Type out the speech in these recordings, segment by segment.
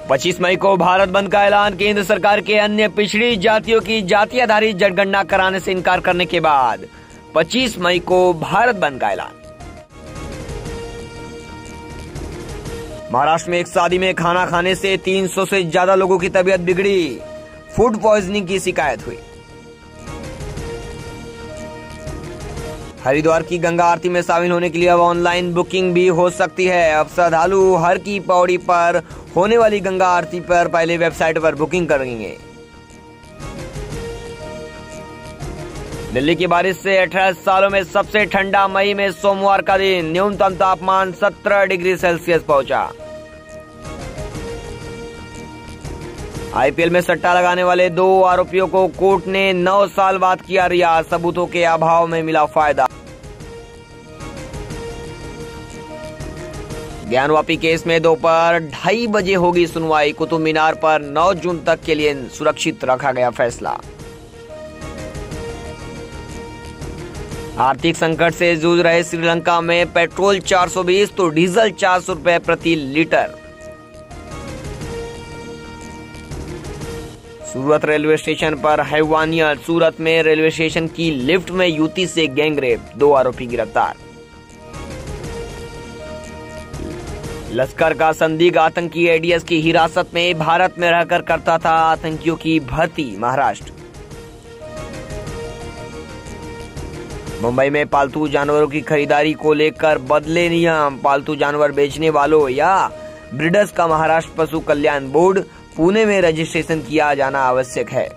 25 मई को भारत बंद का ऐलान। केंद्र सरकार के अन्य पिछड़ी जातियों की जाति आधारित जनगणना कराने से इनकार करने के बाद 25 मई को भारत बंद का ऐलान। महाराष्ट्र में एक शादी में खाना खाने से 300 से ज्यादा लोगों की तबीयत बिगड़ी। फूड पॉइजनिंग की शिकायत हुई। हरिद्वार की गंगा आरती में शामिल होने के लिए अब ऑनलाइन बुकिंग भी हो सकती है। अब श्रद्धालु हर की पौड़ी पर होने वाली गंगा आरती पर पहले वेबसाइट पर बुकिंग करेंगे। दिल्ली की बारिश से 18 सालों में सबसे ठंडा मई में सोमवार का दिन। न्यूनतम तापमान 17 डिग्री सेल्सियस पहुंचा। आईपीएल में सट्टा लगाने वाले 2 आरोपियों को कोर्ट ने 9 साल बाद किया रिहा। सबूतों के अभाव में मिला फायदा। ज्ञानवापी केस में दोपहर 2:30 बजे होगी सुनवाई। कुतुब मीनार पर 9 जून तक के लिए सुरक्षित रखा गया फैसला। आर्थिक संकट से जूझ रहे श्रीलंका में पेट्रोल 420 तो डीजल 400 रुपए प्रति लीटर। सूरत रेलवे स्टेशन पर हैवानियत। सूरत में रेलवे स्टेशन की लिफ्ट में युवती से गैंगरेप। 2 आरोपी गिरफ्तार। लश्कर का संदिग्ध आतंकी एडीएस की हिरासत में। भारत में रहकर करता था आतंकियों की भर्ती। महाराष्ट्र। मुंबई में पालतू जानवरों की खरीदारी को लेकर बदले नियम। पालतू जानवर बेचने वालों या ब्रीडर्स का महाराष्ट्र पशु कल्याण बोर्ड पुणे में रजिस्ट्रेशन किया जाना आवश्यक है।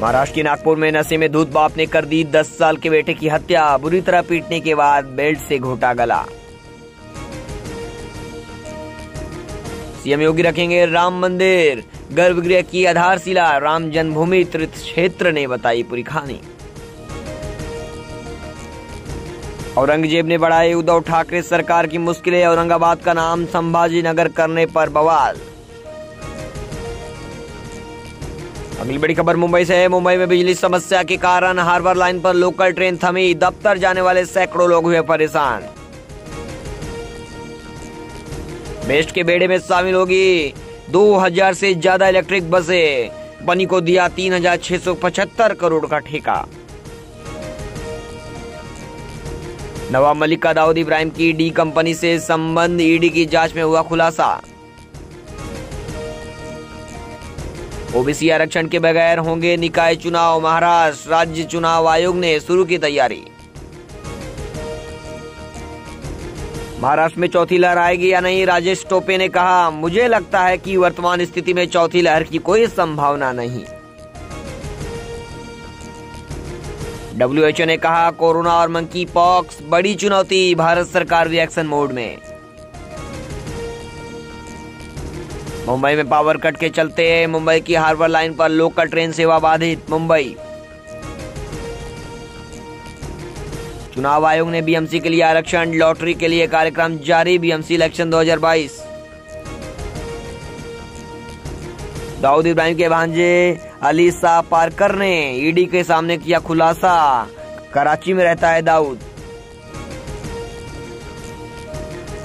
महाराष्ट्र के नागपुर में नशे में धुत बाप ने कर दी 10 साल के बेटे की हत्या। बुरी तरह पीटने के बाद बेल्ट से घोटा गला। सीएम योगी रखेंगे राम मंदिर। गर्भगृह की आधारशिला। राम जन्मभूमि तीर्थ क्षेत्र ने बताई पूरी कहानी। औरंगजेब ने बढ़ाई उद्धव ठाकरे सरकार की मुश्किलें। औरंगाबाद का नाम संभाजी नगर करने पर बवाल। अगली बड़ी खबर मुंबई से है। मुंबई में बिजली समस्या के कारण हार्बर लाइन पर लोकल ट्रेन थमी। दफ्तर जाने वाले सैकड़ों लोग हुए परेशान। बेस्ट के बेड़े में शामिल होगी 2000 से ज्यादा इलेक्ट्रिक बसें। कंपनी को दिया 3675 करोड़ का ठेका। नवाब मलिक का दाऊद इब्राहिम की डी कंपनी से संबंध। ईडी की जांच में हुआ खुलासा। ओबीसी आरक्षण के बगैर होंगे निकाय चुनाव। महाराष्ट्र राज्य चुनाव आयोग ने शुरू की तैयारी। महाराष्ट्र में चौथी लहर आएगी या नहीं, राजेश टोपे ने कहा। मुझे लगता है कि वर्तमान स्थिति में चौथी लहर की कोई संभावना नहीं। WHO ने कहा कोरोना और मंकी पॉक्स बड़ी चुनौती। भारत सरकार रिएक्शन मोड में। मुंबई में पावर कट के चलते मुंबई की हार्बर लाइन पर लोकल ट्रेन सेवा बाधित। मुंबई। चुनाव आयोग ने बीएमसी के लिए आरक्षण। लॉटरी के लिए कार्यक्रम जारी। BMC election 2022। दाऊद इब्राहिम के भांजे अली शाह पारकर ने ईडी के सामने किया खुलासा। कराची में रहता है दाऊद।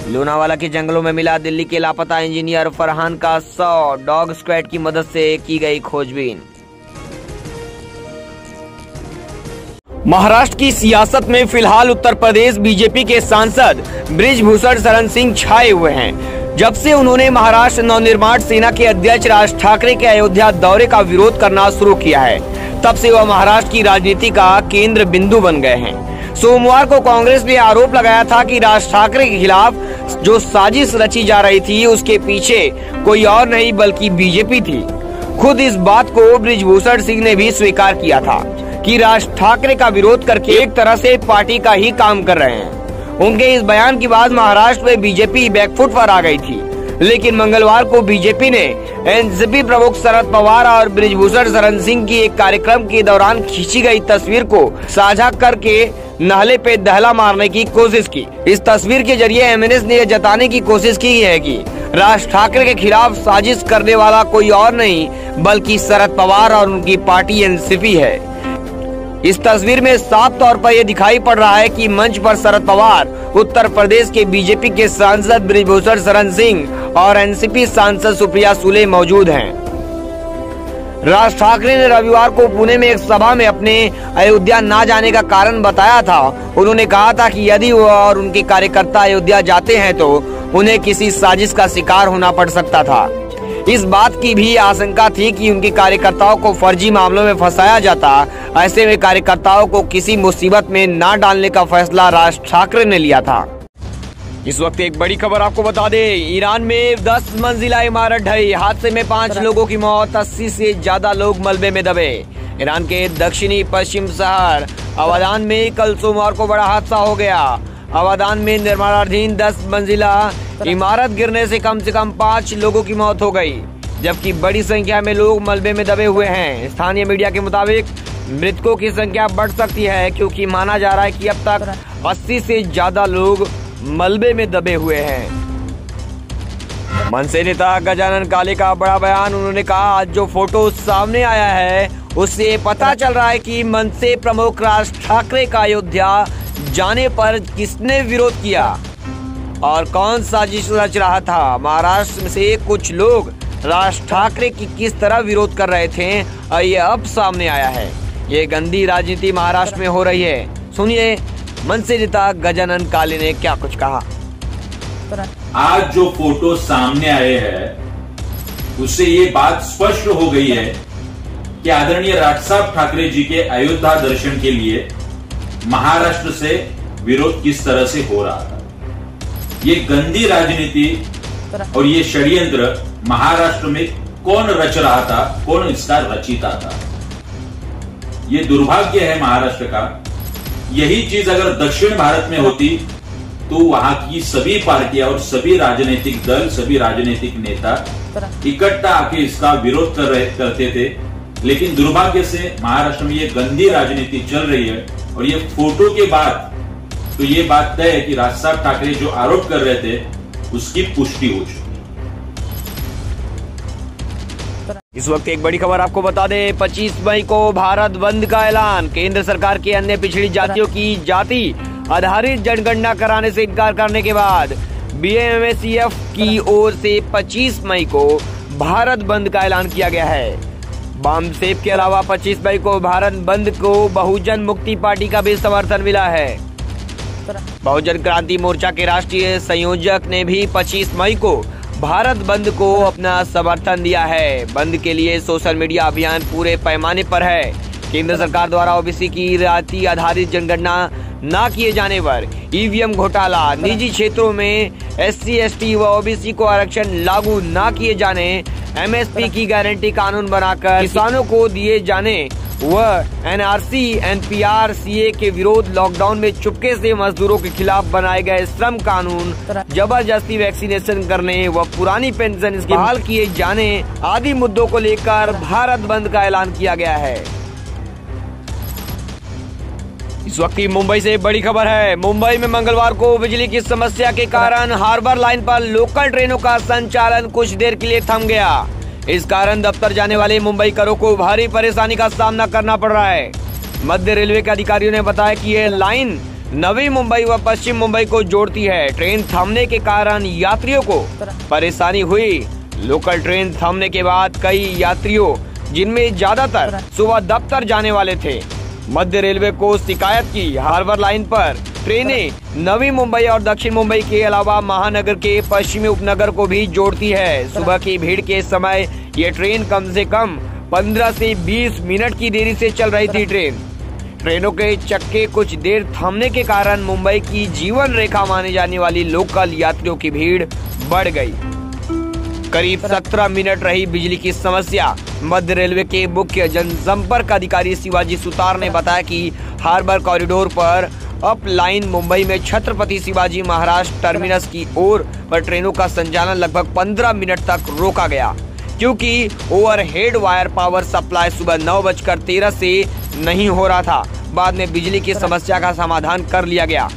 लोनावाला के जंगलों में मिला दिल्ली के लापता इंजीनियर फरहान का 100। डॉग स्क्वाड की मदद से की गई खोजबीन। महाराष्ट्र की सियासत में फिलहाल उत्तर प्रदेश बीजेपी के सांसद बृजभूषण शरण सिंह छाए हुए हैं। जब से उन्होंने महाराष्ट्र नवनिर्माण सेना के अध्यक्ष राज ठाकरे के अयोध्या दौरे का विरोध करना शुरू किया है, तब से वह महाराष्ट्र की राजनीति का केंद्र बिंदु बन गए हैं। सोमवार को कांग्रेस ने आरोप लगाया था कि राज ठाकरे के खिलाफ जो साजिश रची जा रही थी उसके पीछे कोई और नहीं बल्कि बीजेपी थी। खुद इस बात को बृजभूषण सिंह ने भी स्वीकार किया था कि राज ठाकरे का विरोध करके एक तरह से पार्टी का ही काम कर रहे हैं। उनके इस बयान के बाद महाराष्ट्र में बीजेपी बैकफुट पर आ गई थी, लेकिन मंगलवार को बीजेपी ने एनसीपी प्रमुख शरद पवार और बृजभूषण शरण सिंह की एक कार्यक्रम के दौरान खींची गई तस्वीर को साझा करके नाले पे दहला मारने की कोशिश की। इस तस्वीर के जरिए एमएनएस ने यह जताने की कोशिश की है कि राज ठाकरे के खिलाफ साजिश करने वाला कोई और नहीं बल्कि शरद पवार और उनकी पार्टी एनसीपी है। इस तस्वीर में साफ तौर पर यह दिखाई पड़ रहा है कि मंच पर शरद पवार, उत्तर प्रदेश के बीजेपी के सांसद बृजभूषण शरण सिंह और एनसीपी सांसद सुप्रिया सुले मौजूद हैं। राज ठाकरे ने रविवार को पुणे में एक सभा में अपने अयोध्या न जाने का कारण बताया था। उन्होंने कहा था कि यदि वो और उनके कार्यकर्ता अयोध्या जाते हैं तो उन्हें किसी साजिश का शिकार होना पड़ सकता था। इस बात की भी आशंका थी कि उनके कार्यकर्ताओं को फर्जी मामलों में फंसाया जाता। ऐसे में कार्यकर्ताओं को किसी मुसीबत में न डालने का फैसला राज ठाकरे ने लिया था। इस वक्त एक बड़ी खबर आपको बता दें, ईरान में 10 मंजिला इमारत ढही, हादसे में 5 लोगों की मौत, 80 से ज्यादा लोग मलबे में दबे। ईरान के दक्षिणी पश्चिम शहर अबादान में कल सोमवार को बड़ा हादसा हो गया। अबादान में निर्माणाधीन 10 मंजिला इमारत गिरने से कम 5 लोगों की मौत हो गई, जबकि बड़ी संख्या में लोग मलबे में दबे हुए हैं। स्थानीय मीडिया के मुताबिक मृतकों की संख्या बढ़ सकती है, क्योंकि माना जा रहा है कि अब तक 80 से ज्यादा लोग मलबे में दबे हुए हैं। मनसे नेता गजानन काले का बड़ा बयान। उन्होंने कहा, आज जो फोटो सामने आया है उससे पता चल रहा है कि मनसे प्रमुख राज ठाकरे का अयोध्या जाने पर किसने विरोध किया और कौन साजिश रच रहा था। महाराष्ट्र से कुछ लोग राज ठाकरे की किस तरह विरोध कर रहे थे और ये अब सामने आया है। ये गंदी राजनीति महाराष्ट्र में हो रही है। सुनिए मनसे नेता गजानन काले ने क्या कुछ कहा। आज जो फोटो सामने आए हैं उससे ये बात स्पष्ट हो गई है कि आदरणीय राज साहब ठाकरे जी के अयोध्या दर्शन के लिए महाराष्ट्र से विरोध किस तरह से हो रहा था। ये गंदी राजनीति और ये षड्यंत्र महाराष्ट्र में कौन रच रहा था, कौन इसका रचिता था। ये दुर्भाग्य है महाराष्ट्र का। यही चीज अगर दक्षिण भारत में होती तो वहां की सभी पार्टियां और सभी राजनीतिक दल, सभी राजनीतिक नेता इकट्ठा आके इसका विरोध करते थे। लेकिन दुर्भाग्य से महाराष्ट्र में ये गंदी राजनीति चल रही है और ये फोटो के बाद तो ये बात तय है कि राज साहब ठाकरे जो आरोप कर रहे थे उसकी पुष्टि हो चुकी। इस वक्त एक बड़ी खबर आपको बता दें, 25 मई को भारत बंद का ऐलान। केंद्र सरकार के अन्य पिछड़ी जातियों की जाति आधारित जनगणना कराने से इनकार करने के बाद BMSEF की ओर से 25 मई को भारत बंद का ऐलान किया गया है। बामसेफ के अलावा 25 मई को भारत बंद को बहुजन मुक्ति पार्टी का भी समर्थन मिला है। बहुजन क्रांति मोर्चा के राष्ट्रीय संयोजक ने भी 25 मई को भारत बंद को अपना समर्थन दिया है। बंद के लिए सोशल मीडिया अभियान पूरे पैमाने पर है। केंद्र सरकार द्वारा ओबीसी की जाति आधारित जनगणना न किए जाने पर EVM घोटाला, निजी क्षेत्रों में SC, ST व ओबीसी को आरक्षण लागू न किए जाने, MSP की गारंटी कानून बनाकर किसानों को दिए जाने व NRC, NPR, CA के विरोध, लॉकडाउन में चुपके से मजदूरों के खिलाफ बनाए गए श्रम कानून, जबरदस्ती वैक्सीनेशन करने व पुरानी पेंशन स्कीम बहाल किए जाने आदि मुद्दों को लेकर भारत बंद का ऐलान किया गया है। इस वक्त की मुंबई से बड़ी खबर है। मुंबई में मंगलवार को बिजली की समस्या के कारण हार्बर लाइन पर लोकल ट्रेनों का संचालन कुछ देर के लिए थम गया। इस कारण दफ्तर जाने वाले मुंबईकरों को भारी परेशानी का सामना करना पड़ रहा है। मध्य रेलवे के अधिकारियों ने बताया कि यह लाइन नवी मुंबई व पश्चिम मुंबई को जोड़ती है। ट्रेन थमने के कारण यात्रियों को परेशानी हुई। लोकल ट्रेन थमने के बाद कई यात्रियों, जिनमें ज्यादातर सुबह दफ्तर जाने वाले थे, मध्य रेलवे को शिकायत की। हार्बर लाइन पर ट्रेनें नवी मुंबई और दक्षिण मुंबई के अलावा महानगर के पश्चिमी उपनगर को भी जोड़ती है। सुबह की भीड़ के समय ये ट्रेन कम से कम 15 से 20 मिनट की देरी से चल रही थी। ट्रेनों के चक्के कुछ देर थमने के कारण मुंबई की जीवन रेखा मानी जाने वाली लोकल यात्रियों की भीड़ बढ़ गई। करीब 17 मिनट रही बिजली की समस्या। मध्य रेलवे के मुख्य जनसंपर्क अधिकारी शिवाजी सुतार ने बताया कि हार्बर कॉरिडोर पर अप लाइन मुंबई में छत्रपति शिवाजी महाराज टर्मिनस की ओर पर ट्रेनों का संचालन लगभग 15 मिनट तक रोका गया, क्योंकि ओवरहेड वायर पावर सप्लाई सुबह 9:13 से नहीं हो रहा था। बाद में बिजली की समस्या का समाधान कर लिया गया।